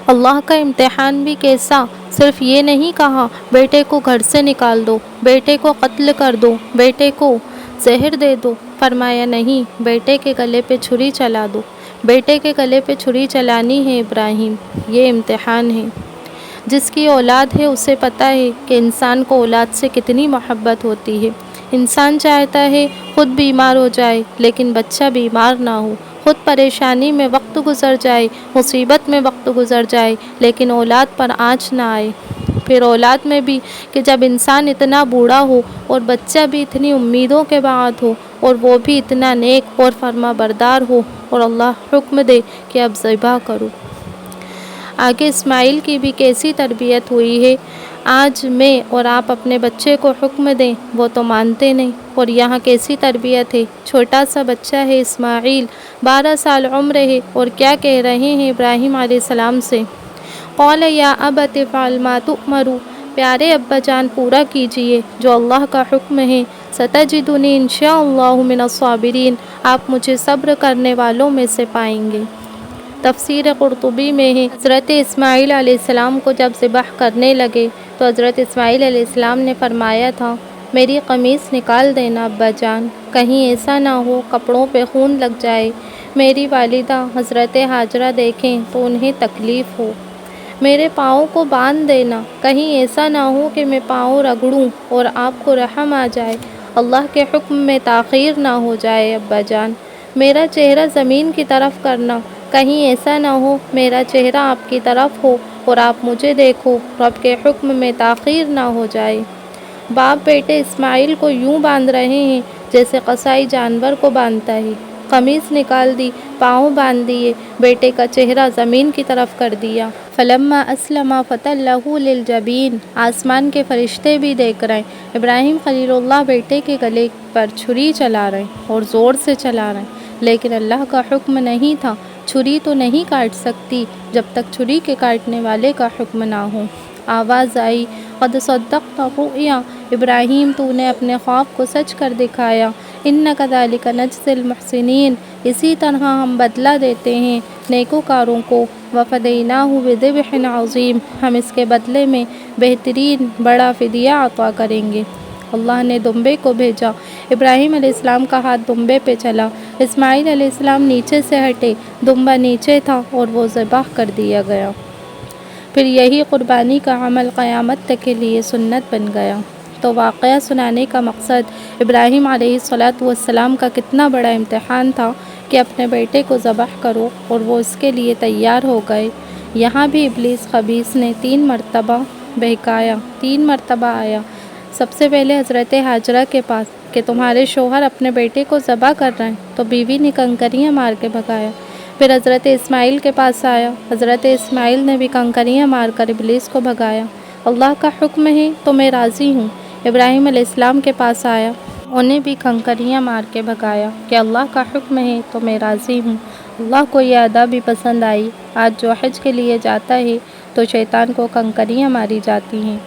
اللہ کا امتحان بھی کیسا، صرف یہ نہیں کہا بیٹے کو گھر سے نکال دو، بیٹے کو قتل کر دو، بیٹے کو زہر دے دو، فرمایا نہیں، بیٹے کے گلے پہ چھری چلا دو، بیٹے کے گلے پہ چھری چلانی ہے ابراہیم، یہ امتحان ہے۔ جس کی اولاد ہے اسے پتہ ہے کہ انسان کو اولاد سے کتنی محبت ہوتی ہے۔ انسان چاہتا ہے خود بیمار ہو جائے لیکن بچہ بیمار نہ ہو، خود پریشانی میں وقت گزر جائے، مصیبت میں وقت گزر جائے لیکن اولاد پر آنچ نہ آئے۔ پھر اولاد میں بھی کہ جب انسان اتنا بوڑھا ہو اور بچہ بھی اتنی امیدوں کے بعد ہو اور وہ بھی اتنا نیک اور فرما بردار ہو اور اللہ حکم دے کہ اب ذبح کرو۔ آگے اسماعیل کی بھی کیسی تربیت ہوئی ہے، آج میں اور آپ اپنے بچے کو حکم دیں وہ تو مانتے نہیں، اور یہاں کیسی تربیت ہے، چھوٹا سا بچہ ہے اسماعیل، 12 سال عمر ہے، اور کیا کہہ رہے ہیں ابراہیم علیہ السلام سے، قال یا ابت افعل ما تؤمر، پیارے ابا جان پورا کیجئے جو اللہ کا حکم ہے، ستجدنی انشاء اللہ من الصابرین، آپ مجھے صبر کرنے والوں میں سے پائیں گے۔ تفسیر قرطبی میں ہے، حضرت اسماعیل علیہ السلام کو جب ذبح کرنے لگے تو حضرت اسماعیل علیہ السلام نے فرمایا تھا، میری قمیص نکال دینا ابا جان، کہیں ایسا نہ ہو کپڑوں پہ خون لگ جائے، میری والدہ حضرت ہاجرہ دیکھیں تو انہیں تکلیف ہو، میرے پاؤں کو باندھ دینا، کہیں ایسا نہ ہو کہ میں پاؤں رگڑوں اور آپ کو رحم آ جائے، اللہ کے حکم میں تاخیر نہ ہو جائے ابا جان، میرا چہرہ زمین کی طرف کرنا، کہیں ایسا نہ ہو میرا چہرہ آپ کی طرف ہو اور آپ مجھے دیکھو، رب کے حکم میں تاخیر نہ ہو جائے۔ باپ بیٹے اسماعیل کو یوں باندھ رہے ہیں جیسے قصائی جانور کو باندھتا ہے، قمیص نکال دی، پاؤں باندھ دیے، بیٹے کا چہرہ زمین کی طرف کر دیا۔ فلما اسلم فتلہ للجبین، آسمان کے فرشتے بھی دیکھ رہے ہیں ابراہیم خلیل اللہ بیٹے کے گلے پر چھری چلا رہے ہیں اور زور سے چلا رہے ہیں، لیکن اللہ کا حکم نہیں تھا، چھری تو نہیں کاٹ سکتی جب تک چھری کے کاٹنے والے کا حکم نہ ہو۔ آواز آئی، قد صدقت الرؤیا، ابراہیم تو نے اپنے خواب کو سچ کر دکھایا، ان کذالک نجزی المحسنین، اسی طرح ہم بدلہ دیتے ہیں نیکوکاروں کو، وفدیناہ بذبح عظیم، ہم اس کے بدلے میں بہترین بڑا فدیہ عطا کریں گے۔ اللہ نے دمبے کو بھیجا، ابراہیم علیہ السلام کا ہاتھ دمبے پہ چلا، اسماعیل علیہ السلام نیچے سے ہٹے، دمبا نیچے تھا اور وہ ذبح کر دیا گیا۔ پھر یہی قربانی کا عمل قیامت تک کے لیے سنت بن گیا۔ تو واقعہ سنانے کا مقصد ابراہیم علیہ السلام کا کتنا بڑا امتحان تھا کہ اپنے بیٹے کو ذبح کرو، اور وہ اس کے لیے تیار ہو گئے۔ یہاں بھی ابلیس خبیث نے 3 مرتبہ بہکایا، 3 مرتبہ آیا، سب سے پہلے حضرت ہاجرہ کے پاس کہ تمہارے شوہر اپنے بیٹے کو ذبح کر رہے ہیں، تو بیوی نے کنکریاں مار کے بھگایا، پھر حضرت اسماعیل کے پاس آیا، حضرت اسماعیل نے بھی کنکریاں مار کر ابلیس کو بھگایا۔ اللہ کا حکم ہے تو میں راضی ہوں۔ ابراہیم علیہ السلام کے پاس آیا، انہیں بھی کنکریاں مار کے بھگایا کہ اللہ کا حکم ہے تو میں راضی ہوں۔ اللہ کو یہ ادا بھی پسند آئی۔ آج جو حج کے لیے جاتا ہے تو شیطان کو کنکریاں ماری جاتی ہیں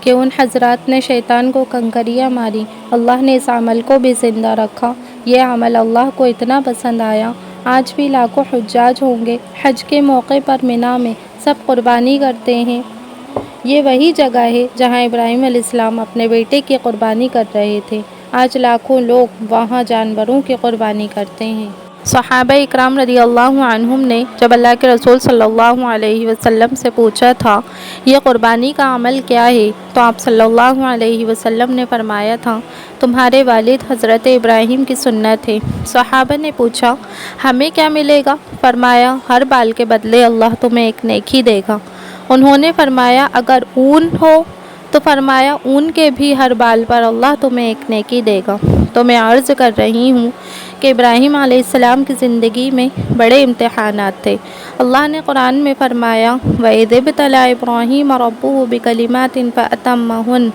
کہ ان حضرات نے شیطان کو کنکریاں ماری، اللہ نے اس عمل کو بھی زندہ رکھا۔ یہ عمل اللہ کو اتنا پسند آیا۔ آج بھی لاکھوں حجاج ہوں گے، حج کے موقع پر مینا میں سب قربانی کرتے ہیں۔ یہ وہی جگہ ہے جہاں ابراہیم علیہ السلام اپنے بیٹے کی قربانی کر رہے تھے۔ آج لاکھوں لوگ وہاں جانوروں کی قربانی کرتے ہیں۔ صحابہ اکرام رضی اللہ عنہم نے جب اللہ کے رسول صلی اللہ علیہ وسلم سے پوچھا تھا یہ قربانی کا عمل کیا ہے تو آپ صلی اللہ علیہ وسلم نے فرمایا تھا تمہارے والد حضرت ابراہیم کی سنت ہے۔ صحابہ نے پوچھا ہمیں کیا ملے گا؟ فرمایا ہر بال کے بدلے اللہ تمہیں ایک نیکی دے گا۔ انہوں نے فرمایا اگر اون ہو تو فرمایا اون کے بھی ہر بال پر اللہ تمہیں ایک نیکی دے گا۔ تو میں عرض کر رہی ہوں کہ ابراہیم علیہ السلام کی زندگی میں بڑے امتحانات تھے۔ اللہ نے قرآن میں فرمایا وَإِذِ ابْتَلَىٰ إِبْرَاهِيمَ رَبُّهُ بِكَلِمَاتٍ فَأَتَمَّهُنَّ۔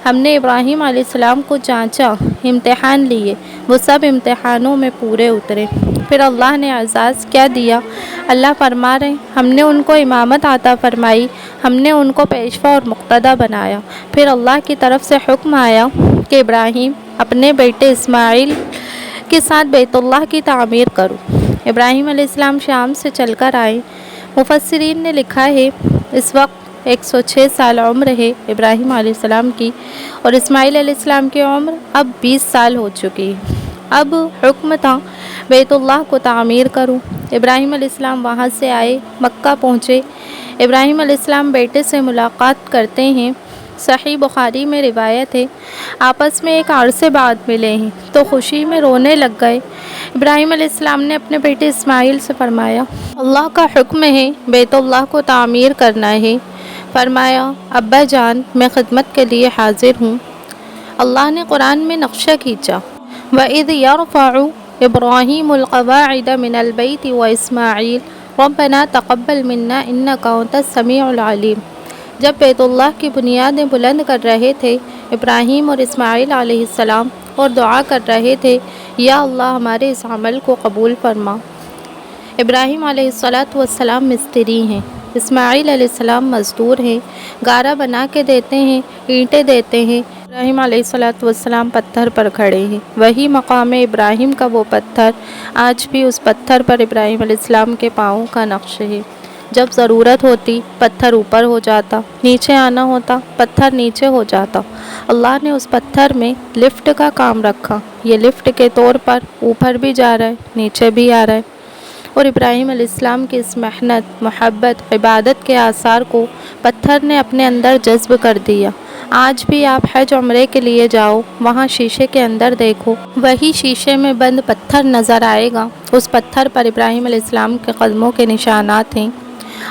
ہم نے ابراہیم علیہ السلام کو جانچا، امتحان لیے، وہ سب امتحانوں میں پورے اترے۔ پھر اللہ نے اعزاز کیا دیا؟ اللہ فرما رہے ہم نے ان کو امامت عطا فرمائی، ہم نے ان کو پیشوا اور مقتدی بنایا۔ پھر اللہ کی طرف سے حکم آیا کہ ابراہیم اپنے بیٹے اسماعیل کے ساتھ بیت اللہ کی تعمیر کرو۔ ابراہیم علیہ السلام شام سے چل کر آئے۔ مفسرین نے لکھا ہے اس وقت 106 سال عمر ہے ابراہیم علیہ السلام کی اور اسماعیل علیہ السلام کی عمر اب 20 سال ہو چکی ہے۔ اب حکم تھا بیت اللہ کو تعمیر کرو۔ ابراہیم علیہ السلام وہاں سے آئے، مکہ پہنچے۔ ابراہیم علیہ السلام بیٹے سے ملاقات کرتے ہیں۔ صحیح بخاری میں روایت ہے آپس میں ایک عرصے بعد ملے ہیں تو خوشی میں رونے لگ گئے۔ ابراہیم علیہ السلام نے اپنے بیٹے اسماعیل سے فرمایا اللہ کا حکم ہے بیت اللہ کو تعمیر کرنا ہے۔ فرمایا ابا جان میں خدمت کے لیے حاضر ہوں۔ اللہ نے قرآن میں نقشہ کھینچا وَإِذْ يَرْفَعُ إِبْرَاهِيمُ الْقَوَاعِدَ مِنَ الْبَيْتِ وَإِسْمَاعِيلُ رَبَّنَا تَقَبَّلْ مِنَّا إِنَّكَ أَنْتَ السَّمِيعُ الْعَلِيمُ۔ جب بیت اللہ کی بنیادیں بلند کر رہے تھے ابراہیم اور اسماعیل علیہ السلام اور دعا کر رہے تھے یا اللہ ہمارے اس عمل کو قبول فرما۔ ابراہیم علیہ السلام مستری ہیں، اسماعیل علیہ السلام مزدور ہیں، گارا بنا کے دیتے ہیں، اینٹیں دیتے ہیں۔ ابراہیم علیہ السلام پتھر پر کھڑے ہیں، وہی مقام ابراہیم کا وہ پتھر آج بھی اس پتھر پر ابراہیم علیہ السلام کے پاؤں کا نقش ہے۔ جب ضرورت ہوتی پتھر اوپر ہو جاتا، نیچے آنا ہوتا پتھر نیچے ہو جاتا۔ اللہ نے اس پتھر میں لفٹ کا کام رکھا، یہ لفٹ کے طور پر اوپر بھی جا رہا ہے نیچے بھی آ رہا ہے۔ اور ابراہیم علیہ السلام کی اس محنت، محبت، عبادت کے آثار کو پتھر نے اپنے اندر جذب کر دیا۔ آج بھی آپ حج عمرے کے لیے جاؤ، وہاں شیشے کے اندر دیکھو، وہی شیشے میں بند پتھر نظر آئے گا، اس پتھر پر ابراہیم علیہ السلام کے قدموں کے نشانات ہیں۔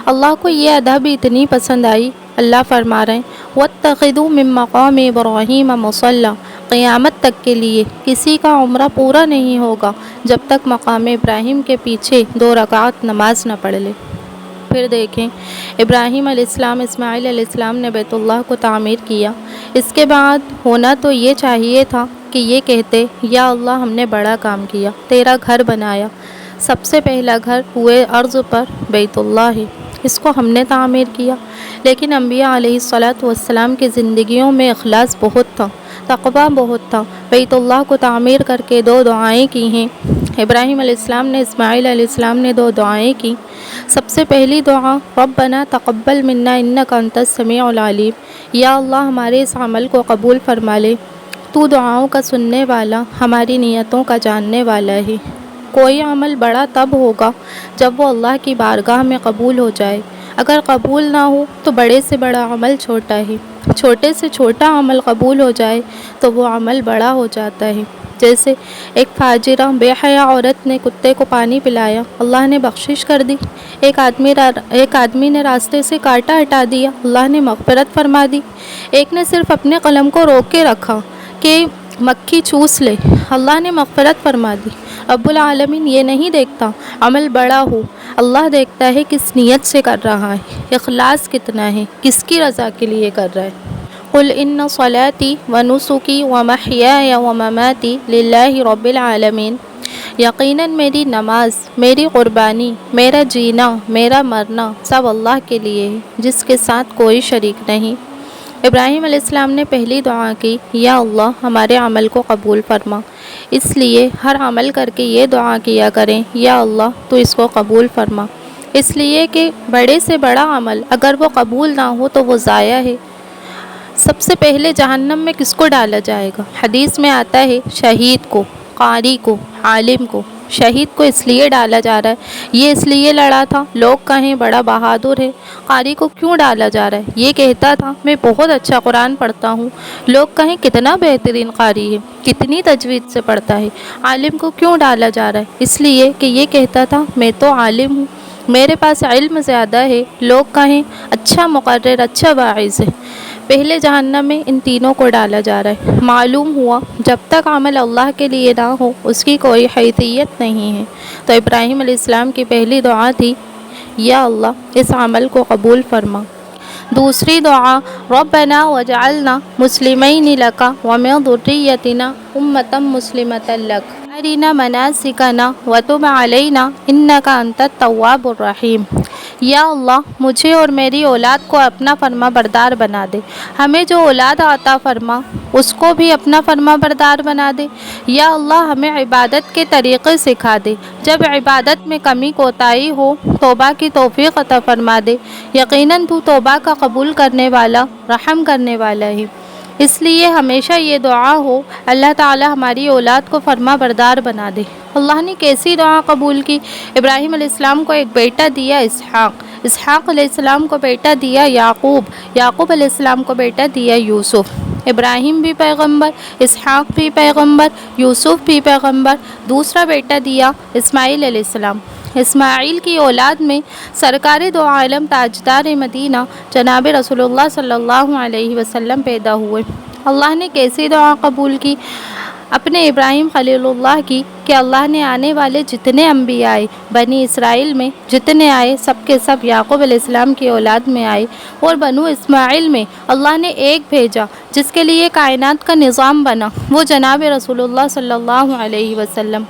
اللہ کو یہ ادا بھی اتنی پسند آئی، اللہ فرما رہے ہیں وَاتَّخِذُوا مِن مَّقَامِ إِبْرَاهِيمَ مُصَلًّى۔ قیامت تک کے لیے کسی کا عمرہ پورا نہیں ہوگا جب تک مقام ابراہیم کے پیچھے 2 رکعت نماز نہ پڑھ لے۔ پھر دیکھیں ابراہیم علیہ السلام، اسماعیل علیہ السلام نے بیت اللہ کو تعمیر کیا۔ اس کے بعد ہونا تو یہ چاہیے تھا کہ یہ کہتے یا اللہ ہم نے بڑا کام کیا، تیرا گھر بنایا۔ سب سے پہلا گھر ہوئے ارض پر بیت اللہ ہے، اس کو ہم نے تعمیر کیا۔ لیکن انبیاء علیہ السلام کی زندگیوں میں اخلاص بہت تھا، تقویٰ بہت تھا۔ بیت اللہ کو تعمیر کر کے 2 دعائیں کی ہیں۔ ابراہیم علیہ السلام نے، اسماعیل علیہ السلام نے 2 دعائیں کی۔ سب سے پہلی دعا ربنا تقبل منا انک انت السمیع العلیم، یا اللہ ہمارے اس عمل کو قبول فرما لے، تو دعاؤں کا سننے والا، ہماری نیتوں کا جاننے والا ہے۔ کوئی عمل بڑا تب ہوگا جب وہ اللہ کی بارگاہ میں قبول ہو جائے، اگر قبول نہ ہو تو بڑے سے بڑا عمل چھوٹا ہے، چھوٹے سے چھوٹا عمل قبول ہو جائے تو وہ عمل بڑا ہو جاتا ہے۔ جیسے ایک فاجرہ بے حیا عورت نے کتے کو پانی پلایا، اللہ نے بخشش کر دی۔ ایک آدمی نے راستے سے کانٹا ہٹا دیا، اللہ نے مغفرت فرما دی۔ ایک نے صرف اپنے قلم کو روک کے رکھا کہ مکھی چوس لے، اللہ نے مغفرت فرما دی۔ رب العالمین یہ نہیں دیکھتا عمل بڑا ہو، اللہ دیکھتا ہے کس نیت سے کر رہا ہے، اخلاص کتنا ہے، کس کی رضا کے لیے کر رہا ہے۔ قل ان صلاتی ونسکی ومحیای ومماتی للہ رب العالمین، یقیناً میری نماز، میری قربانی، میرا جینا، میرا مرنا سب اللہ کے لیے ہے، جس کے ساتھ کوئی شریک نہیں۔ ابراہیم علیہ السلام نے پہلی دعا کی، یا اللہ ہمارے عمل کو قبول فرما۔ اس لیے ہر عمل کر کے یہ دعا کیا کریں، یا اللہ تو اس کو قبول فرما، اس لیے کہ بڑے سے بڑا عمل اگر وہ قبول نہ ہو تو وہ ضائع ہے۔ سب سے پہلے جہنم میں کس کو ڈالا جائے گا؟ حدیث میں آتا ہے شہید کو، قاری کو، عالم کو۔ شہید کو اس لیے ڈالا جا رہا ہے، یہ اس لیے لڑا تھا لوگ کہیں بڑا بہادر ہے۔ قاری کو کیوں ڈالا جا رہا ہے؟ یہ کہتا تھا میں بہت اچھا قرآن پڑھتا ہوں، لوگ کہیں کتنا بہترین قاری ہے، کتنی تجوید سے پڑھتا ہے۔ عالم کو کیوں ڈالا جا رہا ہے؟ اس لیے کہ یہ کہتا تھا میں تو عالم ہوں، میرے پاس علم زیادہ ہے، لوگ کہیں اچھا مقرر، اچھا واعظ ہے۔ پہلے جہنم میں ان تینوں کو ڈالا جا رہا ہے۔ معلوم ہوا جب تک عمل اللہ کے لیے نہ ہو اس کی کوئی حیثیت نہیں ہے۔ تو ابراہیم علیہ السلام کی پہلی دعا تھی، یا اللہ اس عمل کو قبول فرما۔ دوسری دعا، ربنا وجعلنا مسلمین لک ومن ذریتنا امۃ مسلمۃ لک ارنا مناسکنا وتب علینا انک انت التواب الرحیم۔ یا اللہ مجھے اور میری اولاد کو اپنا فرما بردار بنا دے، ہمیں جو اولاد عطا فرما اس کو بھی اپنا فرما بردار بنا دے۔ یا اللہ ہمیں عبادت کے طریقے سکھا دے، جب عبادت میں کمی کوتاہی ہو توبہ کی توفیق عطا فرما دے، یقیناً تو توبہ کا قبول کرنے والا، رحم کرنے والا ہے۔ اس لیے ہمیشہ یہ دعا ہو، اللہ تعالی ہماری اولاد کو فرما بردار بنا دے۔ اللہ نے کیسی دعا قبول کی؟ ابراہیم علیہ السلام کو ایک بیٹا دیا اسحاق، اسحاق علیہ السلام کو بیٹا دیا یعقوب، یعقوب علیہ السلام کو بیٹا دیا یوسف۔ ابراہیم بھی پیغمبر، اسحاق بھی پیغمبر، یوسف بھی پیغمبر۔ دوسرا بیٹا دیا اسماعیل علیہ السلام۔ اسماعیل کی اولاد میں سرکار دو عالم تاجدار مدینہ جناب رسول اللہ صلی اللہ علیہ وسلم پیدا ہوئے۔ اللہ نے کیسی دعا قبول کی؟ اپنے ابراہیم خلیل اللہ کی کہ اللہ نے آنے والے جتنے انبیاء آئے بنی اسرائیل میں جتنے آئے سب کے سب یعقوب علیہ السلام کی اولاد میں آئے، اور بنو اسماعیل میں اللہ نے ایک بھیجا جس کے لیے کائنات کا نظام بنا، وہ جناب رسول اللہ صلی اللہ علیہ وسلم۔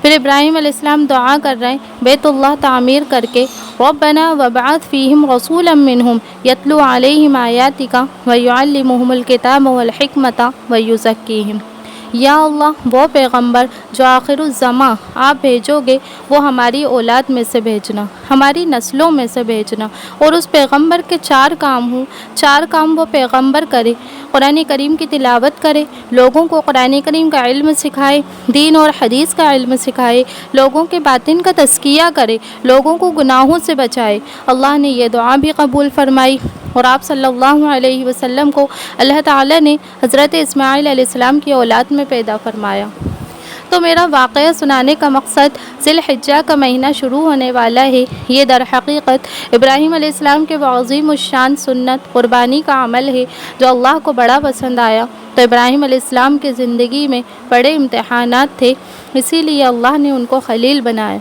پھر ابراہیم علیہ السلام دعا کر رہے ہیں بیت اللہ تعمیر کر کے، ربنا وابعث فیہم رسولا منہم یتلو علیہم آیاتک ویعلمہم الکتاب والحکمت ویزکیہم۔ یا اللہ وہ پیغمبر جو آخر الزماں آپ بھیجو گے وہ ہماری اولاد میں سے بھیجنا، ہماری نسلوں میں سے بھیجنا، اور اس پیغمبر کے 4 کام ہوں، 4 کام وہ پیغمبر کرے، قرآن کریم کی تلاوت کرے، لوگوں کو قرآن کریم کا علم سکھائے، دین اور حدیث کا علم سکھائے، لوگوں کے باطن کا تزکیہ کرے، لوگوں کو گناہوں سے بچائے۔ اللہ نے یہ دعا بھی قبول فرمائی، اور آپ صلی اللہ علیہ وسلم کو اللہ تعالیٰ نے حضرت اسماعیل علیہ السلام کی اولاد میں پیدا فرمایا۔ تو میرا واقعہ سنانے کا مقصد ذی الحجہ کا مہینہ شروع ہونے والا ہے، یہ در حقیقت ابراہیم علیہ السلام کے عظیم الشان سنت قربانی کا عمل ہے جو اللہ کو بڑا پسند آیا۔ تو ابراہیم علیہ السلام کی زندگی میں بڑے امتحانات تھے، اسی لیے اللہ نے ان کو خلیل بنایا۔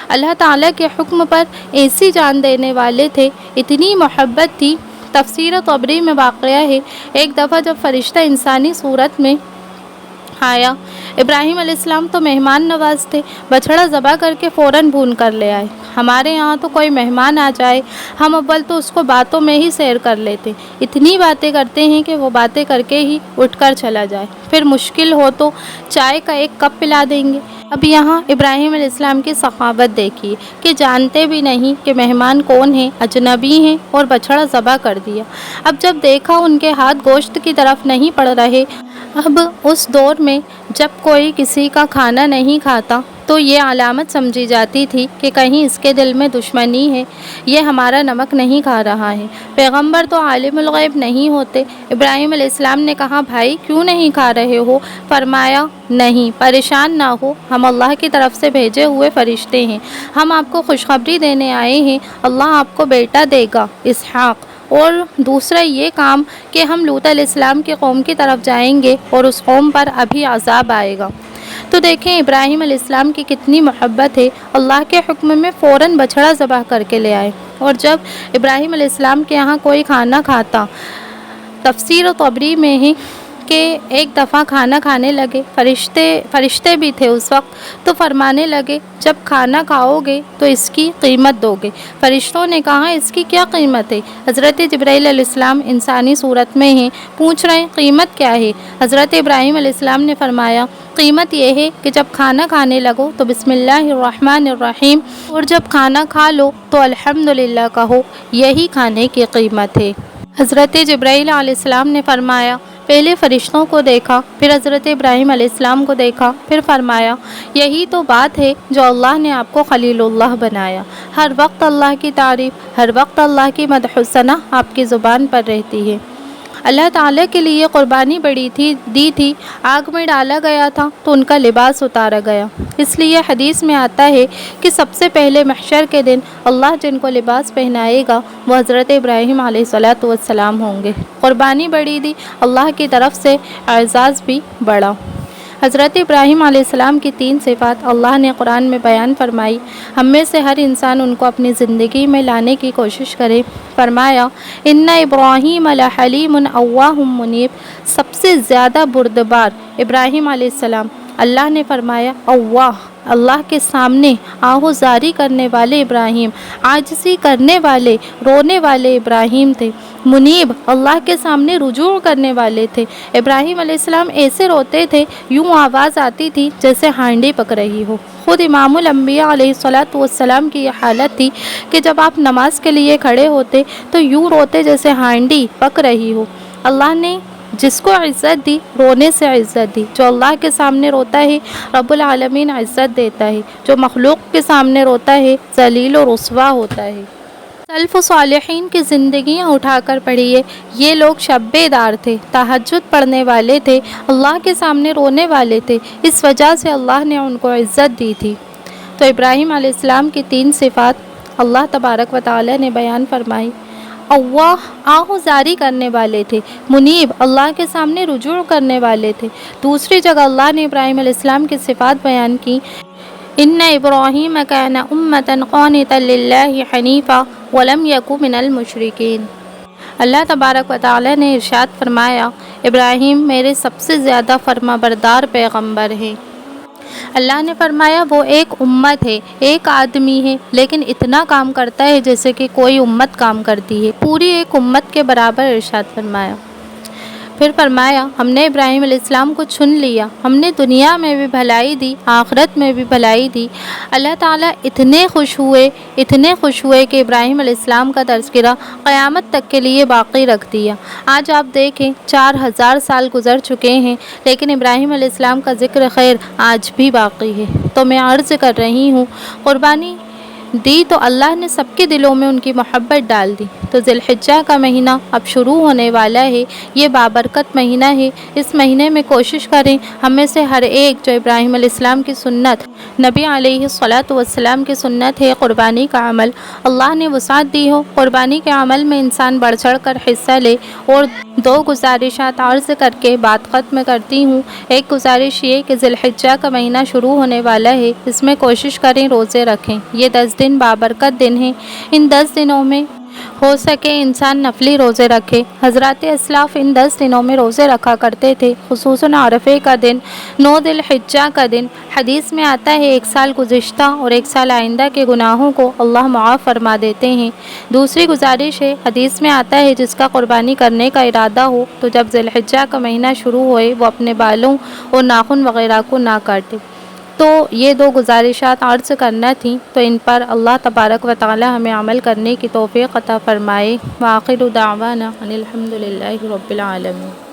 اللہ تعالیٰ کے حکم پر ایسی جان دینے والے تھے، اتنی محبت تھی۔ تفسیر طبری میں واقعہ ہے، ایک دفعہ جب فرشتہ انسانی صورت میں آیا، ابراہیم علیہ السلام تو مہمان نواز تھے، بچڑا ذبح کر کے فوراً بھون کر لے آئے۔ ہمارے یہاں تو کوئی مہمان آ جائے ہم اول تو اس کو باتوں میں ہی سیر کر لیتے، اتنی باتیں کرتے ہیں کہ وہ باتیں کر کے ہی اٹھ کر چلا جائے، پھر مشکل ہو تو چائے کا 1 کپ پلا دیں گے۔ اب یہاں ابراہیم علیہ السلام کی سخاوت دیکھیے کہ جانتے بھی نہیں کہ مہمان کون ہیں، اجنبی ہیں، اور بچڑا ذبح کر دیا۔ اب جب دیکھا ان کے ہاتھ گوشت کی طرف نہیں پڑ رہے، اب اس دور میں جب کوئی کسی کا کھانا نہیں کھاتا تو یہ علامت سمجھی جاتی تھی کہ کہیں اس کے دل میں دشمنی ہے، یہ ہمارا نمک نہیں کھا رہا ہے۔ پیغمبر تو عالم الغیب نہیں ہوتے۔ ابراہیم علیہ السلام نے کہا بھائی کیوں نہیں کھا رہے ہو؟ فرمایا نہیں، پریشان نہ ہو، ہم اللہ کی طرف سے بھیجے ہوئے فرشتے ہیں، ہم آپ کو خوشخبری دینے آئے ہیں، اللہ آپ کو بیٹا دے گا، اسحاق۔ اور دوسرا یہ کام کہ ہم لوط علیہ السلام کی قوم کی طرف جائیں گے اور اس قوم پر ابھی عذاب آئے گا۔ تو دیکھیں ابراہیم علیہ السلام کی کتنی محبت ہے، اللہ کے حکم میں فوراً بچھڑا ذبح کر کے لے آئے۔ اور جب ابراہیم علیہ السلام کے یہاں کوئی کھانا کھاتا، تفسیر و طبری میں ہے کہ ایک دفعہ کھانا کھانے لگے، فرشتے بھی تھے اس وقت، تو فرمانے لگے جب کھانا کھاؤ گے تو اس کی قیمت دو گے۔ فرشتوں نے کہا اس کی کیا قیمت ہے؟ حضرت جبرائیل علیہ السلام انسانی صورت میں ہیں، پوچھ رہے ہیں قیمت کیا ہے؟ حضرت ابراہیم علیہ السلام نے فرمایا قیمت یہ ہے کہ جب کھانا کھانے لگو تو بسم اللہ الرحمن الرحیم، اور جب کھانا کھا لو تو الحمدللہ کہو، یہی کھانے کی قیمت ہے۔ حضرت جبرائیل علیہ السلام نے فرمایا پہلے فرشتوں کو دیکھا، پھر حضرت ابراہیم علیہ السلام کو دیکھا، پھر فرمایا یہی تو بات ہے جو اللہ نے آپ کو خلیل اللہ بنایا۔ ہر وقت اللہ کی تعریف، ہر وقت اللہ کی مدح و ثنا آپ کی زبان پر رہتی ہے۔ اللہ تعالیٰ کے لیے قربانی دی تھی، آگ میں ڈالا گیا تھا تو ان کا لباس اتارا گیا۔ اس لیے حدیث میں آتا ہے کہ سب سے پہلے محشر کے دن اللہ جن کو لباس پہنائے گا وہ حضرت ابراہیم علیہ السلام ہوں گے۔ قربانی بڑی دی، اللہ کی طرف سے اعزاز بھی بڑا۔ حضرت ابراہیم علیہ السلام کی 3 صفات اللہ نے قرآن میں بیان فرمائی، ہم میں سے ہر انسان ان کو اپنی زندگی میں لانے کی کوشش کرے۔ فرمایا ان ابراہیم لحلیم اوواہ منیب، سب سے زیادہ بردبار ابراہیم علیہ السلام۔ اللہ نے فرمایا اوواہ، اللہ کے سامنے آہوزاری کرنے والے ابراہیم، عاجزی کرنے والے، رونے والے ابراہیم تھے۔ منیب، اللہ کے سامنے رجوع کرنے والے تھے۔ ابراہیم علیہ السلام ایسے روتے تھے یوں آواز آتی تھی جیسے ہانڈی پک رہی ہو۔ خود امام الانبیاء علیہ السلام کی یہ حالت تھی کہ جب آپ نماز کے لیے کھڑے ہوتے تو یوں روتے جیسے ہانڈی پک رہی ہو۔ اللہ نے جس کو عزت دی، رونے سے عزت دی۔ جو اللہ کے سامنے روتا ہے رب العالمین عزت دیتا ہے، جو مخلوق کے سامنے روتا ہے ذلیل و رسوا ہوتا ہے۔ سلف و صالحین کی زندگیاں اٹھا کر پڑھیے، یہ لوگ شب بیدار تھے، تہجد پڑھنے والے تھے، اللہ کے سامنے رونے والے تھے، اس وجہ سے اللہ نے ان کو عزت دی تھی۔ تو ابراہیم علیہ السلام کی 3 صفات اللہ تبارک و تعالی نے بیان فرمائی۔ اوواہ، آہوزاری کرنے والے تھے۔ منیب، اللہ کے سامنے رجوع کرنے والے تھے۔ دوسری جگہ اللہ نے ابراہیم علیہ السلام کی صفات بیان کی، ان ابراہیم کان امۃ قانتا للہ حنیفا ولم یک من المشرکین۔ اللہ تبارک و تعالی نے ارشاد فرمایا ابراہیم میرے سب سے زیادہ فرما بردار پیغمبر ہیں۔ اللہ نے فرمایا وہ ایک امت ہے، ایک آدمی ہے، لیکن اتنا کام کرتا ہے جیسے کہ کوئی امت کام کرتی ہے، پوری ایک امت کے برابر ارشاد فرمایا۔ پھر فرمایا ہم نے ابراہیم علیہ السلام کو چن لیا، ہم نے دنیا میں بھی بھلائی دی، آخرت میں بھی بھلائی دی۔ اللہ تعالیٰ اتنے خوش ہوئے کہ ابراہیم علیہ السلام کا تذکرہ قیامت تک کے لیے باقی رکھ دیا۔ آج آپ دیکھیں 4000 سال گزر چکے ہیں لیکن ابراہیم علیہ السلام کا ذکر خیر آج بھی باقی ہے۔ تو میں عرض کر رہی ہوں قربانی دی تو اللہ نے سب کے دلوں میں ان کی محبت ڈال دی۔ تو ذی الحجہ کا مہینہ اب شروع ہونے والا ہے، یہ بابرکت مہینہ ہے۔ اس مہینے میں کوشش کریں ہم میں سے ہر ایک جو ابراہیم علیہ السلام کی سنت، نبی علیہ السلام کی سنت ہے قربانی کا عمل، اللہ نے وسعت دی ہو، قربانی کے عمل میں انسان بڑھ چڑھ کر حصہ لے۔ اور 2 گزارشات عرض کر کے بات ختم کرتی ہوں۔ ایک گزارش یہ کہ ذی الحجہ کا مہینہ شروع ہونے والا ہے، اس میں کوشش کریں روزے رکھیں۔ یہ 10 دن بابرکت دن ہیں، ان 10 دنوں میں ہو سکے انسان نفلی روزے رکھے۔ حضرات اسلاف ان 10 دنوں میں روزے رکھا کرتے تھے، خصوصاً عرفے کا دن، 9 ذی الحجہ کا دن۔ حدیث میں آتا ہے 1 سال گزشتہ اور 1 سال آئندہ کے گناہوں کو اللہ معاف فرما دیتے ہیں۔ دوسری گزارش ہے، حدیث میں آتا ہے جس کا قربانی کرنے کا ارادہ ہو تو جب ذی الحجہ کا مہینہ شروع ہوئے وہ اپنے بالوں اور ناخن وغیرہ کو نہ کاٹے۔ تو یہ 2 گزارشات عرض کرنا تھیں، تو ان پر اللہ تبارک و تعالی ہمیں عمل کرنے کی توفیق عطا فرمائے۔ وآخر دعوانا ان الحمد للہ رب العالمین۔